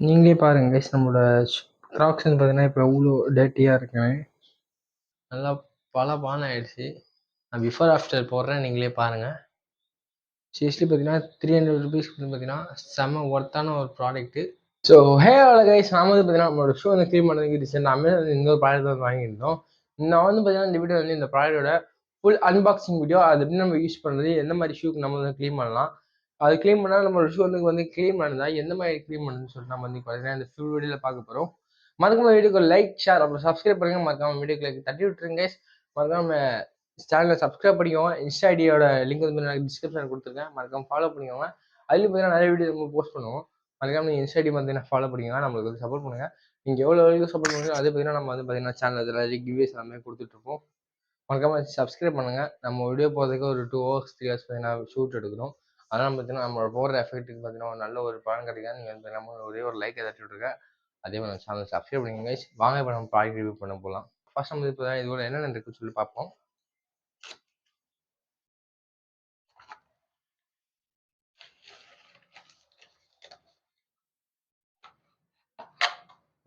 நீங்களே பாருங்க கைஸ், நம்மளோட கிராக்ஸ் வந்து பார்த்தீங்கன்னா இப்போ எவ்வளோ டேட்டியாக இருக்குன்னு நல்லா பல பான் ஆயிடுச்சு. நான் பிஃபோர் ஆஃப்டர் போடுறேன், நீங்களே பாருங்கள். சீரியஸ்லி பார்த்தீங்கன்னா 300 ருபீஸ்க்கு வந்து பார்த்தீங்கன்னா செம்ம ஒர்த்தான ஒரு ப்ராடக்ட்டு. ஸோ கைஸ், நாம வந்து பார்த்தீங்கன்னா நம்மளோட ஷூ வந்து க்ளீன் பண்ணுறதுக்கு ரீசெண்ட் அமேசான் இந்த ஒரு ப்ராடக்ட் வந்து வாங்கியிருந்தோம். நான் வந்து பார்த்தீங்கன்னா இந்த வீடியோ வந்து இந்த ப்ராடக்டோட ஃபுல் அன்பாக்சிங் வீடியோ, அது எப்படி நம்ம யூஸ் பண்ணுறது, எந்த மாதிரி ஷூக்கு நம்ம வந்து க்ளீன் பண்ணலாம், அது க்ளீன் பண்ணால் நம்மளோட ஷூ வந்து க்ளீன் பண்ணுறதா, எந்த மாதிரி க்ளீன் பண்ணுன்னு சொல்லிட்டு நம்ம வந்து பார்த்தீங்கன்னா இந்த ஃபுல் வீடியோவில் பார்க்க போகிறோம். மறக்காம வீடியோக்கு லைக், ஷேர், அப்புறம் சப்ஸ்கிரைப் பண்ணுங்க. மறக்காம வீடியோக்கு லைக் தட்டி விட்டுருங்க. மறக்காம சேனலை சப்ஸ்கிரைப் பண்ணிக்கோங்க. இன்ஸ்டா ஐடியோட லிங்க் வந்து நான் டிஸ்கிரிப்ஷன் கொடுத்துருக்கேன், மறக்காம ஃபாலோ பண்ணிக்கோங்க. அதுலேயும் பார்த்தீங்கன்னா நிறைய வீடியோ நம்ம போஸ்ட் பண்ணுவோம். மறக்காம நீங்கள் இன்ஸ்டா ஐடி பார்த்தீங்கன்னா ஃபாலோ பண்ணிக்கோங்க. நம்மளுக்கு வந்து சப்போர்ட் பண்ணுங்க. நீங்கள் எவ்வளோ வரைக்கும் சப்போர்ட் பண்ணுங்க, அதே பார்த்தீங்கன்னா நம்ம வந்து பார்த்தீங்கன்னா சேனல் இதில் கிவ்வேஸ் எல்லாமே கொடுத்துட்ருப்போம். மறக்காம சப்ஸ்கிரைப் பண்ணுங்க. நம்ம வீடியோ போகிறதுக்கு ஒரு 2 hours 3 hours பார்த்தீங்கன்னா ஷூட் எடுக்கணும். அதெல்லாம் பார்த்தீங்கன்னா நம்ம போடுற எஃபெக்ட்டுக்கு பார்த்தீங்கன்னா ஒரு நல்ல ஒரு பலன் கிடைக்காது. நீங்கள் வந்து நம்ம ஒரே ஒரு லைக் தட்டி விட்டுருங்க. அதே மாதிரி நம்ம சேனல் சப்ஸ்கிரைப் பண்ணிக்கோங்க கைஸ். வாங்க இப்போ நம்ம ப்ராடக்ட் ரிவ்யூ பண்ண போகலாம். ஃபர்ஸ்ட் நம்ம இப்போ இதோட என்னென்ன இருக்குன்னு சொல்லி பார்ப்போம்.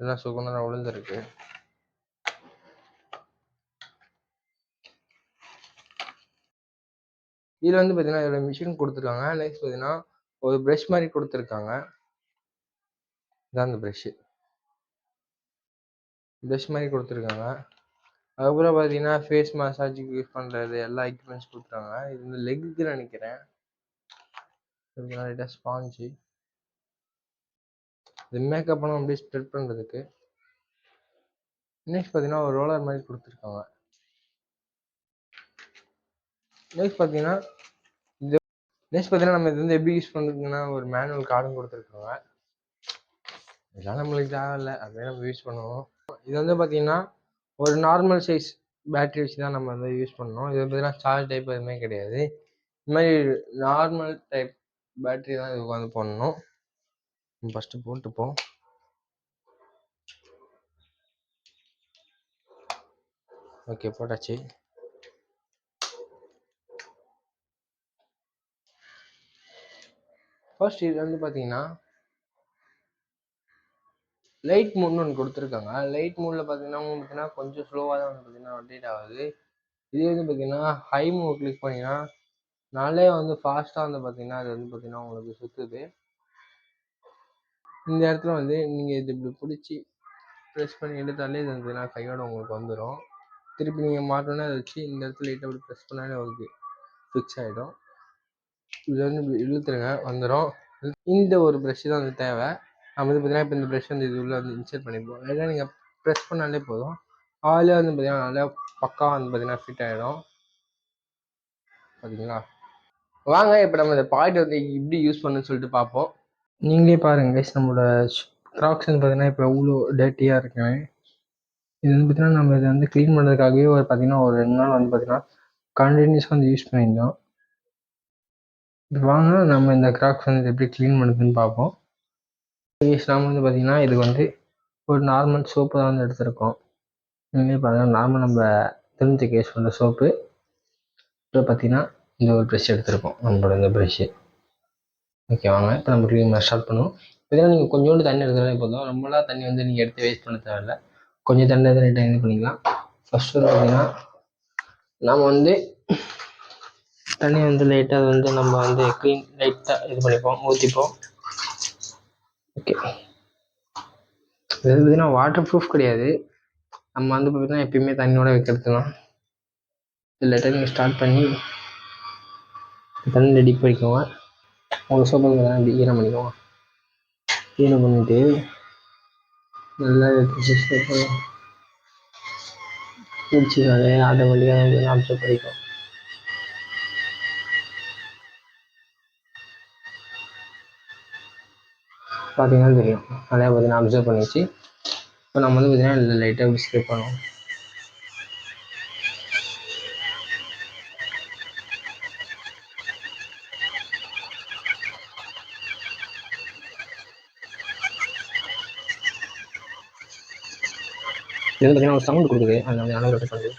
எல்லாம் சுகுணம் விழுந்துருக்கு. இதில் வந்து பார்த்தீங்கன்னா இதில் மிஷின் கொடுத்துருக்காங்க. நெக்ஸ்ட் பார்த்தீங்கன்னா ஒரு ப்ரஷ் மாதிரி கொடுத்துருக்காங்க. இதான் அந்த ப்ரஷ் மாதிரி கொடுத்துருக்காங்க. அதுக்கப்புறம் பார்த்தீங்கன்னா ஃபேஸ் மசாஜுக்கு யூஸ் பண்ணுறது எல்லா எக்யூப்மெண்ட்ஸ் கொடுத்துருக்காங்க. இது வந்து லெக்குன்னு நினைக்கிறேன். லைட்டாக ஸ்பாஞ்சு, இது மேக்கப் பண்ண அப்படியே ஸ்ப்ரெட் பண்ணுறதுக்கு. நெக்ஸ்ட் பார்த்தீங்கன்னா ஒரு ரோலர் மாதிரி கொடுத்துருக்காங்க. நெக்ஸ்ட் பார்த்தீங்கன்னா நம்ம இது வந்து எப்படி யூஸ் பண்ணுறதுன்னா ஒரு மேனுவல் கார்டும் கொடுத்துருக்காங்க. இதெல்லாம் நம்மளுக்கு தேவையில்லை, அப்படியே நம்ம யூஸ் பண்ணுவோம். இது வந்து பார்த்தீங்கன்னா ஒரு நார்மல் சைஸ் பேட்டரி வச்சு தான் நம்ம வந்து யூஸ் பண்ணணும். இது பார்த்தீங்கன்னா சார்ஜ் டைப் எதுவுமே கிடையாது. இந்த மாதிரி நார்மல் டைப் பேட்டரி தான் இதுக்கு வந்து பண்ணணும். ஃபஸ்ட்டு போட்டுப்போம். ஓகே, போட்டாச்சு. ஃபர்ஸ்ட் இது வந்து பார்த்தீங்கன்னா லைட் மோட்னு ஒன்று கொடுத்துருக்காங்க. லைட் மோடில் பார்த்தீங்கன்னா கொஞ்சம் ஸ்லோவாக தான் வந்து பார்த்தீங்கன்னா ரொட்டேட் ஆகுது. இதே வந்து பார்த்தீங்கன்னா ஹை மோட் கிளிக் பண்ணிங்கன்னா நாளே வந்து ஃபாஸ்ட்டாக வந்து பார்த்தீங்கன்னா அது வந்து பார்த்தீங்கன்னா உங்களுக்கு சுற்றுது. இந்த இடத்துல வந்து நீங்கள் இது இப்படி பிடிச்சி ப்ரெஸ் பண்ணி எடுத்தாலே இது வந்து கையோட உங்களுக்கு வந்துடும். திருப்பி நீங்கள் மாட்டோன்னா அதை வச்சு இந்த இடத்துல லைட்டாக அப்படி ப்ரெஸ் பண்ணாலே உங்களுக்கு ஃபிக்ஸ் ஆகிடும். இது வந்து இப்படி இழுத்துருங்க, வந்துடும். இந்த ஒரு ப்ரெஷ் தான் வந்து தேவை. நம்ம வந்து பார்த்தீங்கன்னா இப்போ இந்த ப்ரெஷ் வந்து இது உள்ள வந்து இன்சர்ட் பண்ணிப்போம். ஏன்னா நீங்கள் ப்ரெஸ் பண்ணாலே போதும், அதிலே வந்து பார்த்தீங்கன்னா நல்லா பக்கா வந்து பார்த்தீங்கன்னா ஃபிட் ஆகிடும். பார்த்தீங்களா? வாங்க இப்போ நம்ம இந்த பாயிண்ட் வந்து இப்படி யூஸ் பண்ணுன்னு சொல்லிட்டு பார்ப்போம். நீங்களே பாருங்க கைஸ், நம்மளோட கிராக்ஸ் வந்து பார்த்தீங்கன்னா இப்போ எவ்வளோ டேட்டியாக இருக்குன்னு. இது வந்து பார்த்தீங்கன்னா நம்ம இதை வந்து க்ளீன் பண்ணுறதுக்காகவே ஒரு பார்த்தீங்கன்னா ஒரு 2 நாள் வந்து பார்த்தீங்கன்னா கண்டினியூஸாக வந்து யூஸ் பண்ணியிருந்தோம். இப்போ வாங்க நம்ம இந்த கிராக்ஸ் வந்து எப்படி க்ளீன் பண்ணுறதுன்னு பார்ப்போம். நாம வந்து பார்த்தீங்கன்னா இதுக்கு வந்து ஒரு நார்மல் சோப்பு தான் வந்து எடுத்திருக்கோம். நீங்களே பாருங்கள், நார்மல் நம்ம தெரிஞ்ச யூஸ் பண்ணுற சோப்பு. இப்போ பார்த்தீங்கன்னா இந்த ஒரு ப்ரெஷ் எடுத்திருக்கோம், நம்மளோட இந்த ப்ரெஷ்ஷு. ஓகே, வாங்க இப்போ நம்ம க்ளீன் ஸ்டார்ட் பண்ணுவோம். இதெல்லாம் நீங்கள் கொஞ்சோண்டு தண்ணி எடுத்தாலே போதும், ரொம்பலாம் தண்ணி வந்து நீங்கள் எடுத்து வேஸ்ட் பண்ண தேவையில்லை. கொஞ்சம் தண்ணி எடுத்து லைட்டாக இது பண்ணிக்கலாம். ஃபஸ்ட்டு வந்து பார்த்தீங்கன்னா நம்ம வந்து தண்ணி வந்து லைட்டாக வந்து நம்ம வந்து க்ளீன் லைட்டாக இது பண்ணிப்போம், ஊற்றிப்போம். ஓகே, இது பார்த்தீங்கன்னா வாட்டர் ப்ரூஃப் கிடையாது. நம்ம வந்து பார்த்தீங்கன்னா எப்பயுமே தண்ணியோட வைக்கிறது தான். லைட்டாக நீங்கள் ஸ்டார்ட் பண்ணி தண்ணியில் டிப் பண்ணிக்கோங்க. ஒரு சோப்பு இப்படி ஈரம் பண்ணிக்கோங்க. ஈரம் பண்ணிவிட்டு நல்லா பிடிச்சினாலே ஆட்டோமேட்டிக்காக வந்து அப்சர்வ் பண்ணிக்கும். பார்த்தீங்கன்னா தெரியும், நிறையா பார்த்தீங்கன்னா அப்சர்வ் பண்ணிச்சு. இப்போ நம்ம வந்து பார்த்தீங்கன்னா லைட்டாக இப்படி ஸ்க்ரப் பண்ணுவோம். இது வந்து பார்த்தீங்கன்னா ஒரு சவுண்ட் கொடுக்குது, அது வந்து நல்லா ரொட்டேட் பண்ணுது.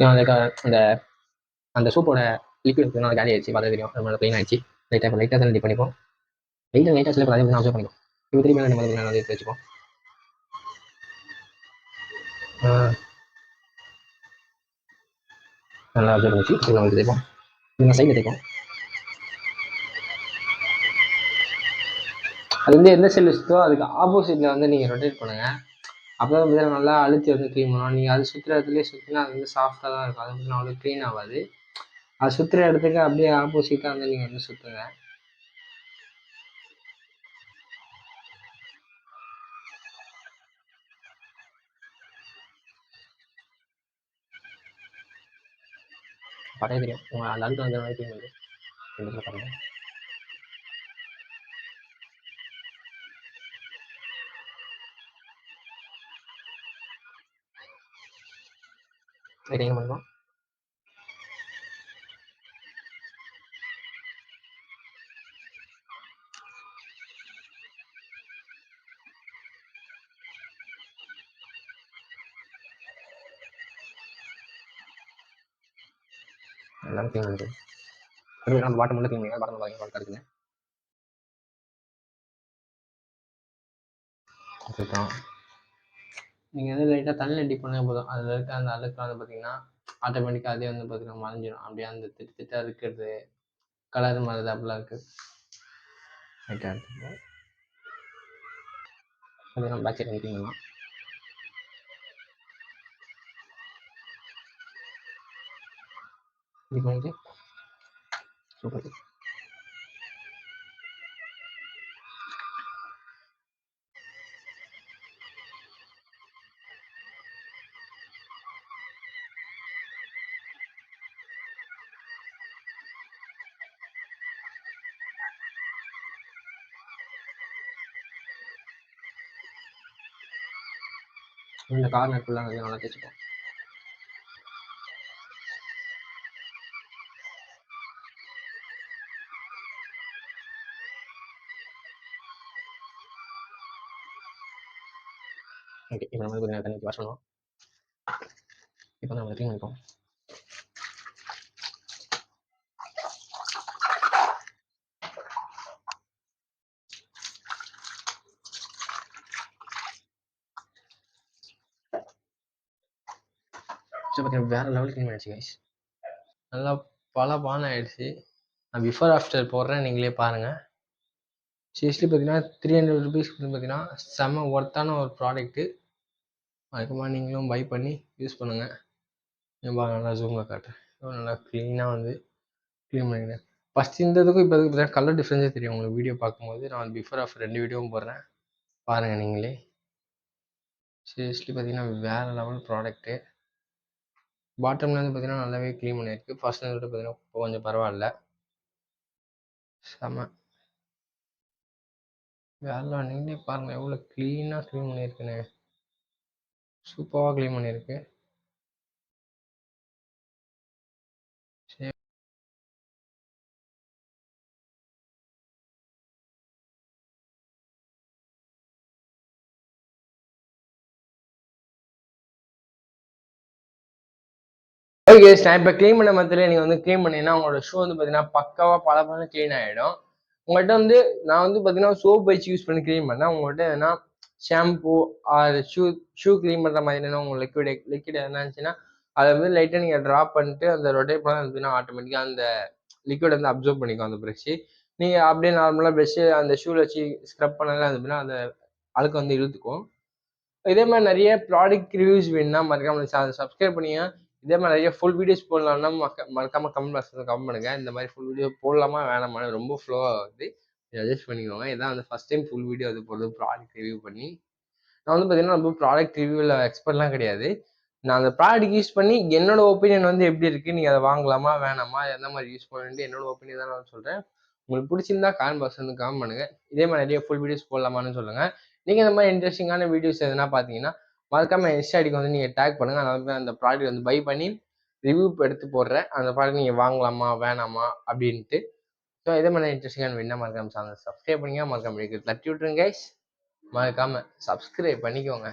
அந்த அந்த சோப்போட லிக்விட் நல்லா காலி ஆயிடுச்சு, பார்த்தா தெரியும். நம்ம க்ளீன் ஆயிடுச்சு. லைட்டாக தான் ரெடி பண்ணிப்போம். லைட்டாக சில அதே அப்சர்வ் பண்ணிப்போம். இப்போ திரும்பி நம்ம வந்து எடுத்து வச்சுப்போம். நல்லா அப்சர்வ் பண்ணிச்சு. இப்போ வந்து தேய்ப்போம். நீங்கள் சைடில் தேய்ப்போம். அது வந்து எந்த சைடில் சுற்றோ அதுக்கு ஆப்போசிட்டில் வந்து நீங்கள் ரொட்டேட் பண்ணுங்கள். அப்போ தான் வந்து நல்லா அழுத்தி வந்து க்ளீன் பண்ணுவோம். நீங்கள் அது சுற்றுற இடத்துலேயே சுற்றினா அது வந்து சாஃப்டாக தான் இருக்கும். அது வந்து அவ்வளோ க்ளீன் ஆகாது. அது சுற்றுற இடத்துக்கு அப்படியே ஆப்போசிட்டாக வந்து நீங்கள் வந்து சுற்றுங்க. பழைய தெரியும் உங்கள் அந்த அழுத்தம் வந்து மாதிரி க்ளீன் பண்ணுது பாருங்கள். ரைட் எங்கே பண்ணுவோம். எல்லாமே க்ளீன் பண்ணுது. அதுவும் நம்ம பாட்டம் மட்டும் க்ளீன் பண்ணுங்க. பாட்டம் பாருங்க இருக்குங்க. அப்புறம் நீங்கள் வந்து லைட்டாக தண்ணியில் டிப் பண்ணால் போதும். அதில் இருக்க அந்த அழுக்கு வந்து பார்த்தீங்கன்னா ஆட்டோமேட்டிக்காக அதே வந்து பார்த்தீங்கன்னா மறைஞ்சிடும். அப்படியே அந்த திட்டாக இருக்கிறது கலர் மாறுது அப்படிலாம் இருக்குது. ரைட்டாக இருக்குது. அது நம்ம பேக் சைட் வந்து க்ளீன் பண்ணலாம். இது பண்ணிட்டு சூப்பர். இந்த கார்னர் ஃபுல்லாக நல்லா தேய்ச்சிப்போம். ஓகே, இப்போ நம்ம கொஞ்சம் தண்ணி வாஷ் பண்ணுவோம். இப்போ நம்ம க்ளீன் பண்ணிப்போம். ஸோ பார்த்தீங்கன்னா வேறு லெவல் க்ளீன் பண்ணிடுச்சு கைஸ். நல்லா பல ஆயிடுச்சு. நான் பிஃபோர் ஆஃப்டர் போடுறேன், நீங்களே பாருங்கள். சீரியஸ்லி பார்த்தீங்கன்னா 300 ருபீஸ்க்கு வந்து பார்த்தீங்கன்னா செம்ம ஒர்த்தான ஒரு ப்ராடக்ட்டு. அதுக்கப்புறமா நீங்களும் பை பண்ணி யூஸ் பண்ணுங்கள். நல்லா ஜூமில் காட்டுறேன். நல்லா க்ளீனாக வந்து க்ளீன் பண்ணிக்கிறேன். ஃபஸ்ட் இந்த இதுக்கும் இப்போ இதுக்கு பார்த்தீங்கன்னா கலர் டிஃப்ரென்ஸே தெரியும் உங்களுக்கு வீடியோ பார்க்கும்போது. நான் பிஃபோர் ஆஃப்டர் 2 வீடியோவும் போடுறேன், பாருங்கள் நீங்களே. சீரியஸ்லி பார்த்தீங்கன்னா வேறு லெவல் ப்ராடக்ட்டு. பாட்டமில் வந்து பார்த்தீங்கன்னா நல்லாவே க்ளீன் பண்ணியிருக்கு. ஃபர்ஸ்ட் விட பார்த்தீங்கன்னா இப்போ கொஞ்சம் பரவாயில்ல. செம்ம வேலை. நீங்களே பாருங்கள் எவ்வளோ க்ளீனாக க்ளீன் பண்ணியிருக்குன்னு. சூப்பராக க்ளீன் பண்ணியிருக்கு. சரி, ஓகே. நான் இப்போ க்ளீன் பண்ண மெத்தட்ல நீங்கள் வந்து க்ளீன் பண்ணீங்கன்னா உங்களோட ஷூ வந்து பார்த்தீங்கன்னா பக்காவாக பளபளன்னு க்ளீன் ஆகிடும். உங்கள்கிட்ட வந்து நான் வந்து பார்த்தீங்கன்னா சோப் வச்சு யூஸ் பண்ணி க்ளீன் பண்ணேன். உங்கள்கிட்ட எதனா ஷாம்பு ஆர் ஷூ க்ளீன் பண்ணுற மாதிரி எதனா உங்கள் லிக்விட் எதனா இருந்துச்சுன்னா அதை வந்து லைட்டாக நீங்கள் ட்ராப் பண்ணிட்டு அந்த ரொட்டேட் பண்ணால் பார்த்தீங்கன்னா ஆட்டோமேட்டிக்காக அந்த லிக்விட் வந்து அப்சர்வ் பண்ணிக்கும் அந்த ப்ரெஷ்ஷு. நீங்கள் அப்படியே நார்மலாக ப்ரெஷ்ஷு அந்த ஷூவில் வச்சு ஸ்க்ரப் பண்ணலாம் அப்படின்னா அந்த அழுக்கு வந்து இழுத்துக்கும். இதே மாதிரி நிறைய ப்ராடக்ட் ரிவ்யூஸ் வேணும்னா மறக்காம சப்ஸ்கிரைப் பண்ணிங்க. இதே மாதிரி நிறைய ஃபுல் வீடியோஸ் போடலாம்னா மறக்காம கமெண்ட் பாக்ஸில் கமெண்ட் பண்ணுங்க. இந்த மாதிரி ஃபுல் வீடியோ போடலாமா வேணாமான்னு ரொம்ப ஃப்ளோவாக வருது, அட்ஜஸ்ட் பண்ணிக்கோங்க. இதான் வந்து ஃபஸ்ட் டைம் ஃபுல் வீடியோ அது போடுறது ப்ராடக்ட் ரிவ்யூ பண்ணி. நான் வந்து பார்த்தீங்கன்னா ரொம்ப ப்ராடக்ட் ரிவ்யூவில் எக்ஸ்பர்ட்லாம் கிடையாது. நான் அந்த ப்ராடக்ட் யூஸ் பண்ணி என்னோட ஒப்பீனியன் வந்து எப்படி இருக்குது, நீங்கள் அதை வாங்கலாமா வேணாமா எந்த மாதிரி யூஸ் பண்ணிட்டு என்னோட ஒப்பீனியன் தான் நான் சொல்கிறேன். உங்களுக்கு பிடிச்சிருந்தா கமெண்ட் பாக்ஸ் வந்து கமெண்ட் பண்ணுங்கள். இதே மாதிரி நிறைய ஃபுல் வீடியோஸ் போடலாமான்னு சொல்லுங்கள். நீங்கள் இந்த மாதிரி இன்ட்ரெஸ்டிங்கான வீடியோஸ் எதுனா பார்த்தீங்கன்னா மறக்காம இன்ஸ்டா ஐடிக்கு வந்து நீங்கள் டேக் பண்ணுங்கள். நான் அந்த ப்ராடக்ட் வந்து பை பண்ணி ரிவ்யூ எடுத்து போடுறேன். அந்த ப்ராடக்ட் நீங்கள் வாங்கலாமா வேணாமா அப்படின்ட்டு. ஸோ இதே மாதிரி இன்ட்ரெஸ்டிங்கான வேணா மறக்காம சேனல் சப்ஸ்கிரைப் பண்ணிங்க. மறக்காம தட்டி விட்ருங்க கைஸ். மறக்காம சப்ஸ்கிரைப் பண்ணிக்கோங்க.